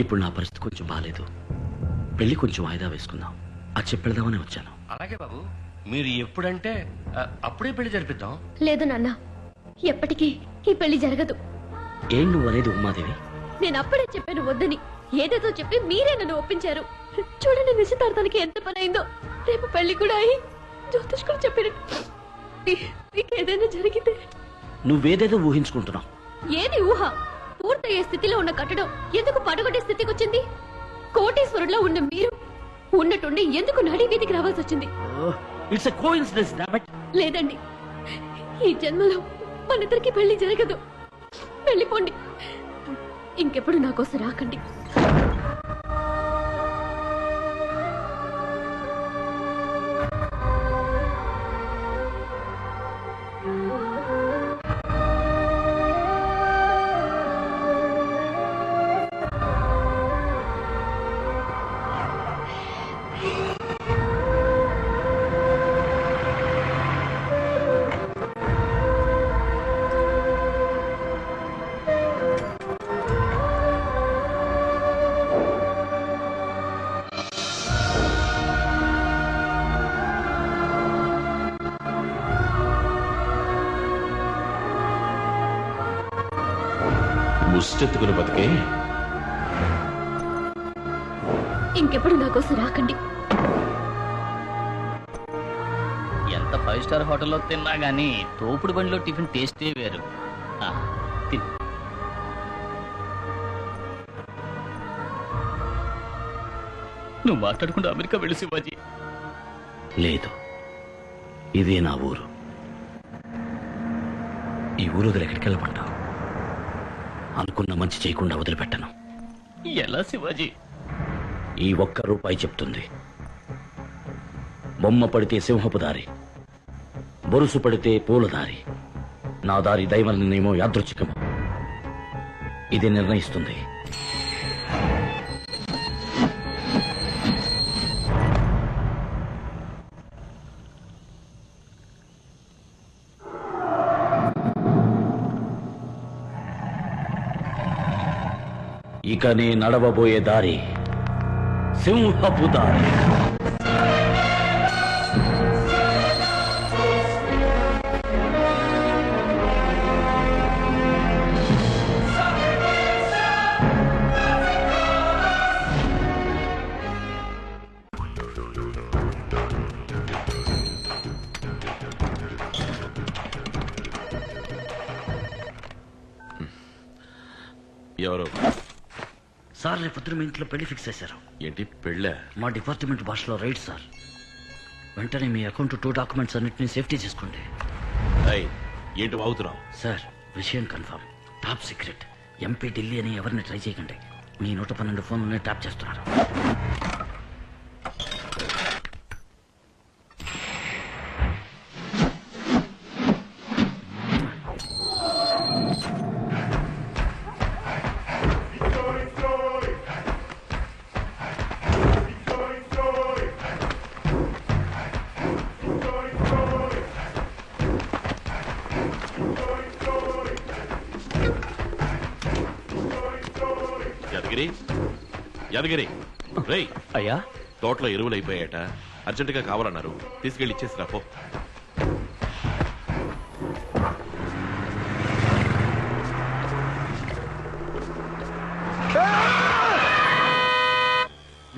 ఇప్పుడు నా పరిస్థితి కొంచెం బాగాలేదు. పెళ్లి కొంచెం వాయిదా వేసుకుందాం. అది చెప్పెళ్దామని వచ్చాను. అలాగే బాబు, మీరు ఎప్పుడంటే అప్పుడే పెళ్లి జరిపిద్దాం. లేదు నాన్న, ఎప్పటికీ ఈ పెళ్లి జరగదు. ఏం నువ్వు అనేది ఉమాదేవి? నేను అప్పుడే చెప్పాను వద్దని. ఏదేదో చెప్పి మీరే నన్ను ఒప్పించారు. చూడండి, నిశ్చితార్థానికి ఎంత పని అయిందో. రేపు పెళ్లి కూడా అయి జ్యోతిష్కుడు చెప్పినట్టు మీకు ఏదైనా జరిగితే. నువ్వేదేదో ఊహించుకుంటున్నావు. ఏది ఊహ? పూర్తయ్యే స్థితిలో ఉన్న కట్టడం ఎందుకు పడగొట్టే స్థితికి వచ్చింది? కోటీశ్వరుల్లో ఉన్న మీరు ఉన్నట్టుండి ఎందుకు నడి వీధికి రావాల్సి వచ్చింది? It's a coincidence. లేదండి, ఈ జన్మలో మనిద్దరికి పెళ్లి జరగదు. వెళ్ళిపోండి. ఇంకెప్పుడు నా కోసం రాకండి. ముష్టెత్తుకుని బతికే. ఇంకెప్పుడు నా కోసం రాకండి. ఎంత 5 స్టార్ హోటల్లో తిన్నా గానీ తోపుడు బండిలో టిఫిన్ టేస్టే వేరు. తిను. నువ్వు మాట్లాడకుండా అమెరికా వెళ్ళి శివాజీ. లేదు, ఇదే నా ఊరు. ఈ ఊరు వదిలి ఎక్కడికి వెళ్ళమంటావు? అనుకున్న మంచి చేయకుండా వదిలిపెట్టను. ఎలా శివాజీ? ఈ ₹1 చెప్తుంది. బొమ్మ పడితే సింహపు దారి, బొరుసు పడితే పూల దారి. నా దారి దైవ నిర్ణయమో యాదృచ్ఛికమో ఇది నిర్ణయిస్తుంది. ఇక నే నడవబోయే దారి సింహపు దారి. ఎవరు? సార్, రేపొద్దున మీ ఇంట్లో పెళ్లి ఫిక్స్ చేశారు. ఏంటి పెళ్ళ? మా డిపార్ట్మెంట్ భాషలో రైట్ సార్. వెంటనే మీ అకౌంట్ 2 డాక్యుమెంట్స్ అన్నింటినీ సేఫ్టీ చేసుకోండి. ఏంటి వాగుతున్నావు? సార్, విషయం confirm, top secret. MP Delhi అని ఎవరిని ట్రై చేయకండి. మీ 112 ఫోన్లని ట్యాప్ చేస్తున్నారు. యాదగిరి, రేయ్, అయ్యా, తోటలో ఎరువులు అయిపోయాట. అర్జెంటుగా కావాలన్నారు, తీసుకెళ్ళి ఇచ్చేసి రాపో.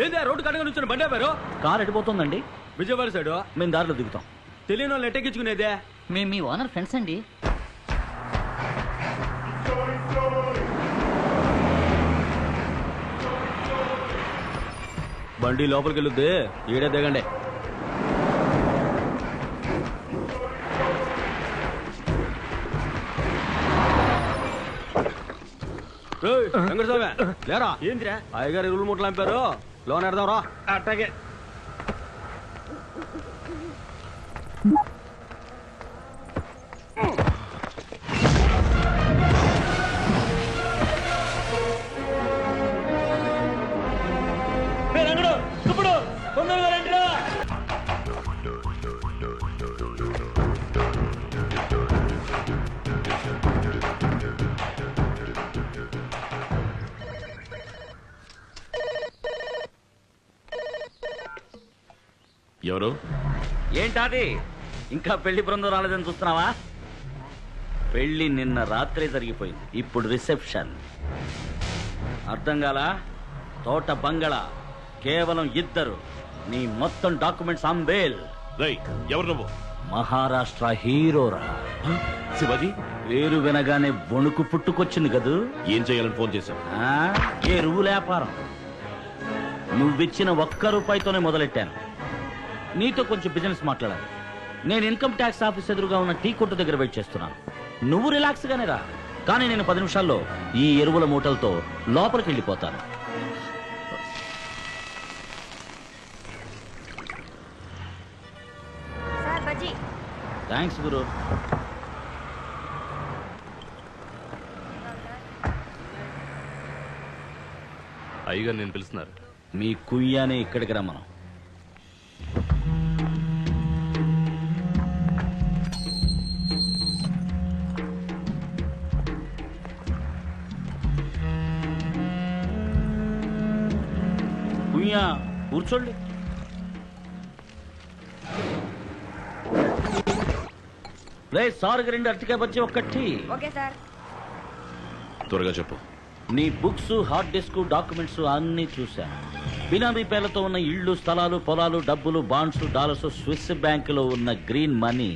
ఏంది రోడ్డు కడగా నుంచి బండి ఆపారు? కార్ ఎడిపోతుందండి. విజయవాడ సైడ్ మేము దారిలో దిగుతాం. తెలియని వాళ్ళు ఎట్టెక్కించుకునేదే. మేము మీ ఓనర్ ఫ్రెండ్స్ అండి. బండి లోపలికి వెళ్ళొద్ది, ఈడే దిగండి. వెంకటస్వామి లేరా? ఏంటిరా? అయ్యగారు ఎరువులు మూటలు అంపారు, లోన్ ఎడదాం రా. అట్టాగే. ఎవరు? ఏంటాది ఇంకా పెళ్లి బృందం రాలేదని చూస్తున్నావా? పెళ్లి నిన్న రాత్రే జరిగిపోయింది, ఇప్పుడు రిసెప్షన్. అర్థం కాలా? తోట బంగళా, కేవలం ఇద్దరు. నీ మొత్తం డాక్యుమెంట్స్ అంబేల్. రేయ్, ఎవరు నువ్వు? మహారాష్ట్ర హీరోరా. శివాజీ, పేరు వినగానే వణుకు పుట్టుకొచ్చింది కదూ. ఏం చేయాలని ఫోన్ చేశావు? ఎరువు వ్యాపారం. నువ్విచ్చిన ఒక్క రూపాయితోనే మొదలెట్టాను. నీతో కొంచెం బిజినెస్ మాట్లాడాలి. నేను ఇన్కమ్ ట్యాక్స్ ఆఫీస్ ఎదురుగా ఉన్న టీ కొట్టు దగ్గర వెయిట్ చేస్తున్నాను. నువ్వు రిలాక్స్ గానే రా, కానీ నేను 10 నిమిషాల్లో ఈ ఎరువుల మూటలతో లోపలికి వెళ్ళిపోతాను. థ్యాంక్స్ గురు. అయ్యగారు నేను పిలుస్తున్నారు. మీ కుయ్యానే ఇక్కడికి రమ్మను. కుయ్యా కూర్చోండి. రే సార్కి 2 అరటికాయ బజ్జీ ఒక్కటి. Okay sir. త్వరగా చెప్పు. నీ బుక్స్, హార్డ్ డిస్క్, డాక్యుమెంట్స్ అన్ని చూశాను. బినామీ పేర్లతో ఉన్న ఇళ్ళు, స్థలాలు, పొలాలు, డబ్బులు, బాండ్స్, డాలర్స్, స్విస్ బ్యాంకులో ఉన్న గ్రీన్ మనీ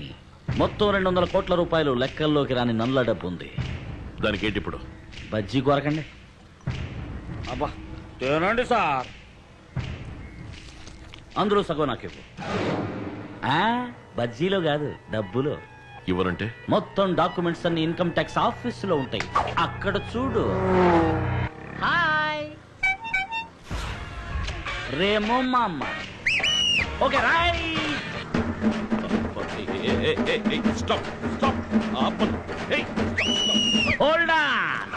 మొత్తం 200 కోట్ల రూపాయలు లెక్కల్లోకి రాని నల్ల డబ్బు ఉంది. దానికి ఏంటి ఇప్పుడు? బజ్జీ కొరకండి. అబ్బా తినండి సార్. అందులో సగం నాకు ఇవ్వు. బజ్జీలో కాదు, డబ్బులో. ఇవ్వనంటే? మొత్తం డాక్యుమెంట్స్ అన్ని ఇన్కమ్ ట్యాక్స్ ఆఫీస్ లో ఉంటాయి, అక్కడ చూడు. హాయ్ రేమో మామ. Okay right. Stop stop. Hold on.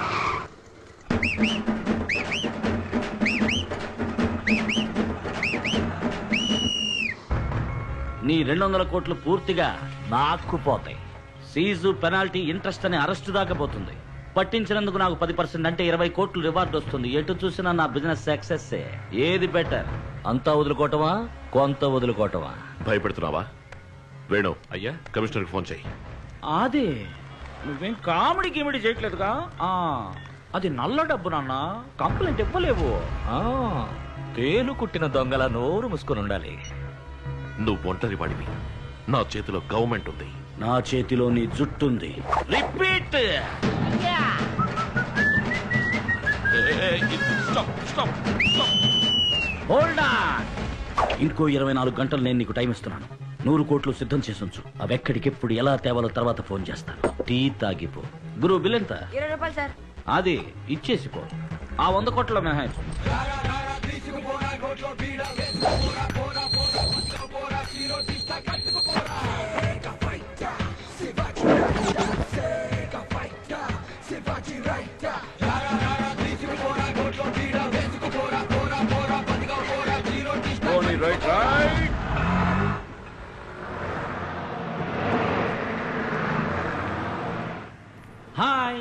నీ 200 కోట్లు పూర్తిగా నాక్కుపోతాయి. సీజు, పెనాల్టీ, ఇంట్రెస్ట్ అని అరెస్టు దాకా పోతుంది. పట్టించినందుకు నాకు 10% అంటే 20 కోట్లు రివార్డ్ వస్తుంది. ఎటు చూసినా నా బిజినెస్ సక్సెస్. ఏది బెటర్? అంతా వదులుకోవటమా, కొంత వదులుకోవటమా? భయపెడుతున్నావా? వేణు, అయ్యా కమిషనర్కి ఫోన్ చేయి. అదే నువ్వేం కామెడీ గిమిడీ చేయట్లేదుగా? అది నల్ల డబ్బు నాన్న, కంప్లైంట్ ఇవ్వలేవు. తేలు కుట్టిన దొంగల నోరు మూసుకొని ఉండాలి. నువ్వు ఒంటరి వాడివి. నా చేతిలో గవర్నమెంట్ ఉంది. నా చేతిలో నీ జుట్టుంది. రిపీట్. Hold on. ఇంకో 24 గంటలు నేను నీకు టైం ఇస్తున్నాను. 100 కోట్లు సిద్ధం చేసి ఉంచు. అవి ఎక్కడికెప్పుడు ఎలా తేవాలో తర్వాత ఫోన్ చేస్తాను. టీ తాగిపో. గురు బిల్ ఎంత? 20 రూపాయలు సార్. అది ఇచ్చేసిపో. ఆ 100 కోట్ల మినహాయించు. హాయ్.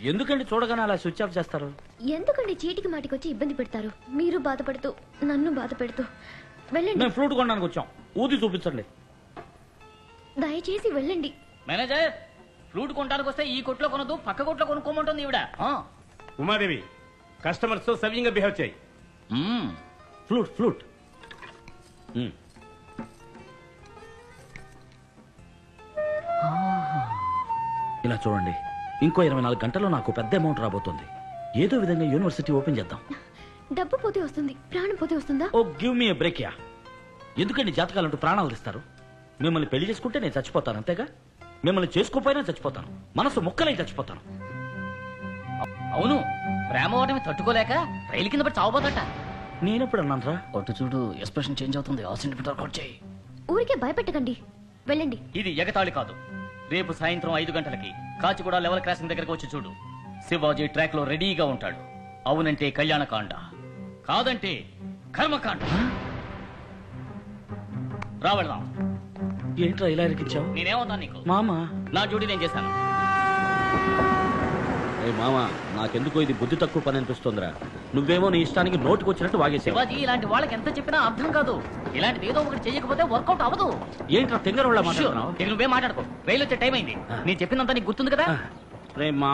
ఎందుకండి చూడగానే అలా స్విచ్ ఆఫ్ చేస్తారు? ఎందుకండి చీటికి మాటికి వచ్చి ఇబ్బంది పెడతారు? మీరు బాధపడుతూ నన్ను బాధ పెడుతూ. వెళ్ళండి. మేము ఫ్రూట్ కొనడానికి వచ్చాం, ఊది చూపించండి. దయచేసి వెళ్ళండి. మేనేజర్, ఫ్లూట్ కొనడానికి వస్తే ఈ కొట్లో కొనదు, పక్క కొట్లో కొనుక్కోమంటుంది ఈవిడ. ఉమాదేవి, కస్టమర్స్ తో సవ్యంగా బిహేవ్ చేయి. Flute flute. ఇలా చూడండి, ఇంకో 24 గంటల్లో నాకు పెద్ద అమౌంట్ రాబోతుంది. ఏదో విధంగా యూనివర్సిటీ ఓపెన్ చేద్దాం. డబ్బు పోతే వస్తుంది, ప్రాణం పోతే వస్తుందా? ఓ గివ్ మీ బ్రేక్ యా. ఎందుకండి జాతకాలంటూ ప్రాణాలు తీస్తారు? మిమ్మల్ని పెళ్లి చేసుకుంటే నేను చచ్చిపోతాను, అంతేగా? మిమ్మల్ని చేసుకోపోయినా చచ్చిపోతాను, మనసు ముక్కలై చచ్చిపోతాను. అవును, ప్రేమ ఓటమి తట్టుకోలేక రైలు కింద పడి చావబోతట. నేనెప్పుడు అన్నానరా? కొట్టు చూడు, ఎక్స్ప్రెషన్ చేంజ్ అవుతుంది. ఆ సెంటిమెంట్ వర్కౌట్ చేయి. ఊరికే భయపెట్టకండి, వెళ్ళండి. ఇది ఎగతాళి కాదు. రేపు సాయంత్రం 5 గంటలకి కాచిగూడ లెవెల్ క్రాసింగ్ దగ్గరకు వచ్చి చూడు. శివాజీ ట్రాక్ లో రెడీగా ఉంటాడు. అవునంటే కళ్యాణకాండ, కాదంటే కర్మకాండ. రావెళ్దాం. ఏంట్రా ఇలా ఇరికించావు? నేనేమవుతాను నీకు? మామా, నా డ్యూటీ నేను చేశాను. మామ నాకెందుకో ఇది బుద్ధి తక్కువ పని అనిపిస్తుందిరా. నువ్వేమో నీ ఇష్టానికి నోటుకు వచ్చినట్టు వాగేసావు. శివాజీ ఇలాంటి వాళ్ళకి ఎంత చెప్పినా అర్థం కాదు. ఇలాంటిది ఏదో ఒకటి చేయకపోతే వర్కౌట్ అవ్వదు. ఏంట్రా తెంగరోళ్ళ మాట్లాడుతున్నావు? నువ్వే మాట్లాడుకో. రైలు వచ్చే టైం అయింది. నేను చెప్పినంత నీకు గుర్తుంది కదా. రే